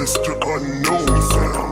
Mr. Unknown Sound.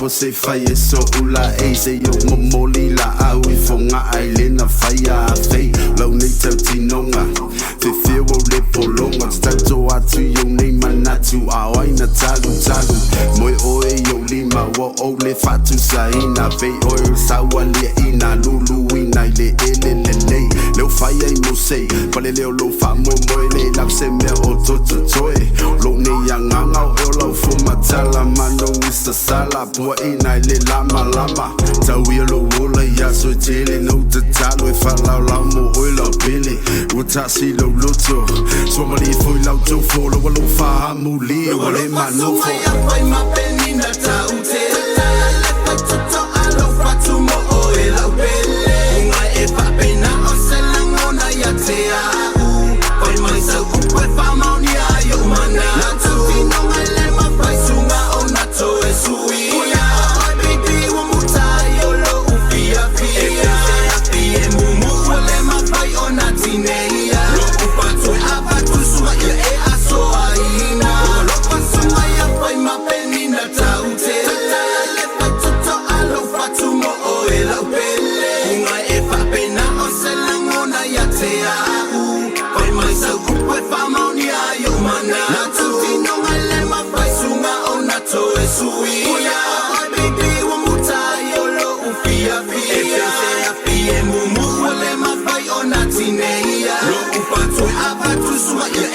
Se fire so ula e se yo momoli la awi fonga ailena fire fe lo ni tautinoga te feel le polonga stato atu yo ni manatu awai na talu moi oe yo lima wo ole fatu saina fe oil sawali ina lulu ina le le fire mo say pale le lo fa mo le la se me ototo toy lo ni yanga o lo fu matala mano isa sala po ina le lama tawi lo wola ya so tele no te talo e fala la mo oila pele utasi lo luto so mali foi la to folo lo fa muli o le mano fo ya fai ma penina taute to alo fatu mo oila pele nga e fa pena o se la ngona ya te a fai mai sa ku e fa maunia yo mana na tu no le ma fai sunga ona to e sui What